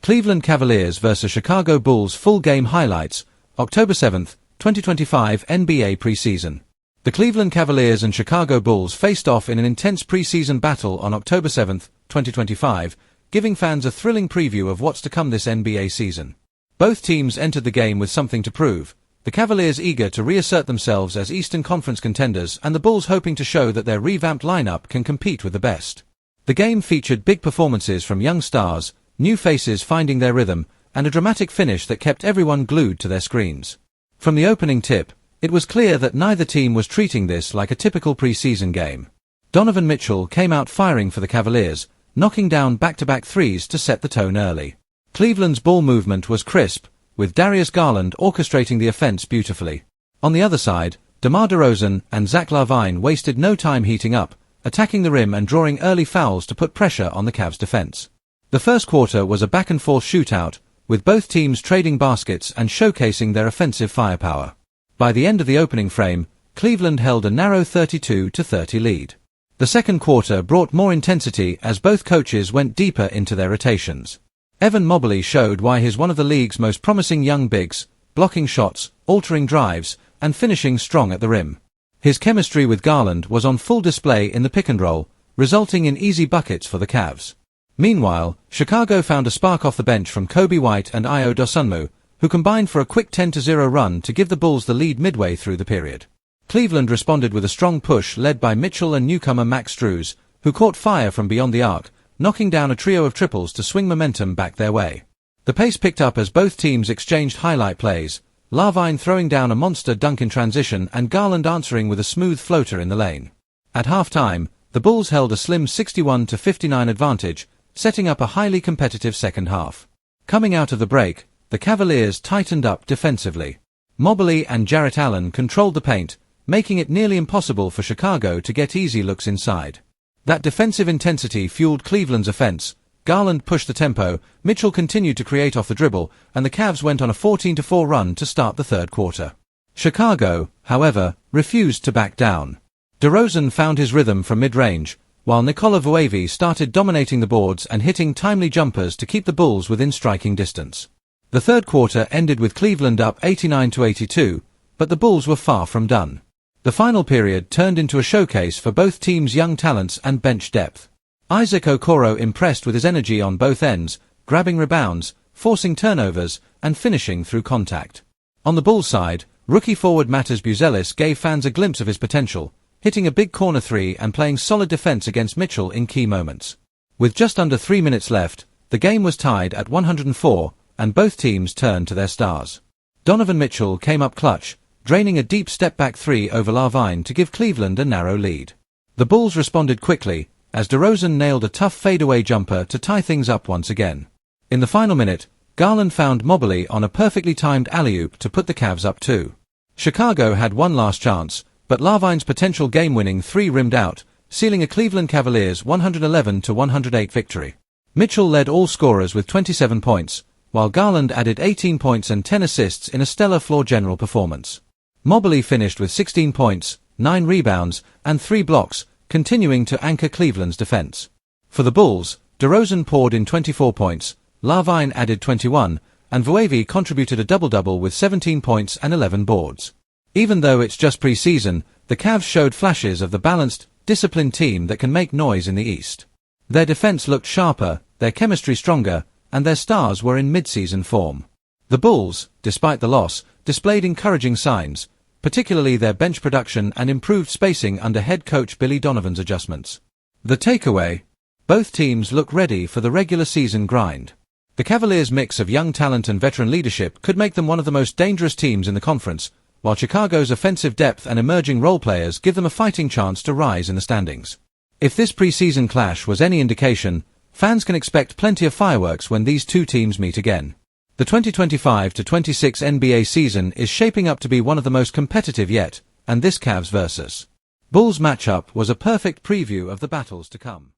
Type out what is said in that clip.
Cleveland Cavaliers vs Chicago Bulls full game highlights, October 7, 2025 NBA Preseason. The Cleveland Cavaliers and Chicago Bulls faced off in an intense preseason battle on October 7, 2025, giving fans a thrilling preview of what's to come this NBA season. Both teams entered the game with something to prove, the Cavaliers eager to reassert themselves as Eastern Conference contenders and the Bulls hoping to show that their revamped lineup can compete with the best. The game featured big performances from young stars, new faces finding their rhythm, and a dramatic finish that kept everyone glued to their screens. From the opening tip, it was clear that neither team was treating this like a typical preseason game. Donovan Mitchell came out firing for the Cavaliers, knocking down back-to-back threes to set the tone early. Cleveland's ball movement was crisp, with Darius Garland orchestrating the offense beautifully. On the other side, DeMar DeRozan and Zach LaVine wasted no time heating up, attacking the rim and drawing early fouls to put pressure on the Cavs' defense. The first quarter was a back-and-forth shootout, with both teams trading baskets and showcasing their offensive firepower. By the end of the opening frame, Cleveland held a narrow 32-30 lead. The second quarter brought more intensity as both coaches went deeper into their rotations. Evan Mobley showed why he's one of the league's most promising young bigs, blocking shots, altering drives, and finishing strong at the rim. His chemistry with Garland was on full display in the pick-and-roll, resulting in easy buckets for the Cavs. Meanwhile, Chicago found a spark off the bench from Kobe White and Ayo Dosunmu, who combined for a quick 10-0 run to give the Bulls the lead midway through the period. Cleveland responded with a strong push led by Mitchell and newcomer Max Strus, who caught fire from beyond the arc, knocking down a trio of triples to swing momentum back their way. The pace picked up as both teams exchanged highlight plays, LaVine throwing down a monster dunk in transition and Garland answering with a smooth floater in the lane. At halftime, the Bulls held a slim 61-59 advantage, setting up a highly competitive second half. Coming out of the break, the Cavaliers tightened up defensively. Mobley and Jarrett Allen controlled the paint, making it nearly impossible for Chicago to get easy looks inside. That defensive intensity fueled Cleveland's offense. Garland pushed the tempo, Mitchell continued to create off the dribble, and the Cavs went on a 14-4 run to start the third quarter. Chicago, however, refused to back down. DeRozan found his rhythm from mid-range, while Nikola Vucevic started dominating the boards and hitting timely jumpers to keep the Bulls within striking distance. The third quarter ended with Cleveland up 89-82, but the Bulls were far from done. The final period turned into a showcase for both teams' young talents and bench depth. Isaac Okoro impressed with his energy on both ends, grabbing rebounds, forcing turnovers, and finishing through contact. On the Bulls' side, rookie forward Matas Buzelis gave fans a glimpse of his potential, hitting a big corner three and playing solid defense against Mitchell in key moments. With just under 3 minutes left, the game was tied at 104, and both teams turned to their stars. Donovan Mitchell came up clutch, draining a deep step-back three over LaVine to give Cleveland a narrow lead. The Bulls responded quickly, as DeRozan nailed a tough fadeaway jumper to tie things up once again. In the final minute, Garland found Mobley on a perfectly timed alley-oop to put the Cavs up 2. Chicago had one last chance, but LaVine's potential game-winning three rimmed out, sealing a Cleveland Cavaliers 111-108 victory. Mitchell led all scorers with 27 points, while Garland added 18 points and 10 assists in a stellar floor general performance. Mobley finished with 16 points, 9 rebounds, and 3 blocks, continuing to anchor Cleveland's defense. For the Bulls, DeRozan poured in 24 points, LaVine added 21, and Vucevic contributed a double-double with 17 points and 11 boards. Even though it's just preseason, the Cavs showed flashes of the balanced, disciplined team that can make noise in the East. Their defense looked sharper, their chemistry stronger, and their stars were in mid-season form. The Bulls, despite the loss, displayed encouraging signs, particularly their bench production and improved spacing under head coach Billy Donovan's adjustments. The takeaway? Both teams look ready for the regular season grind. The Cavaliers' mix of young talent and veteran leadership could make them one of the most dangerous teams in the conference, while Chicago's offensive depth and emerging role players give them a fighting chance to rise in the standings. If this preseason clash was any indication, fans can expect plenty of fireworks when these two teams meet again. The 2025-26 NBA season is shaping up to be one of the most competitive yet, and this Cavs vs. Bulls matchup was a perfect preview of the battles to come.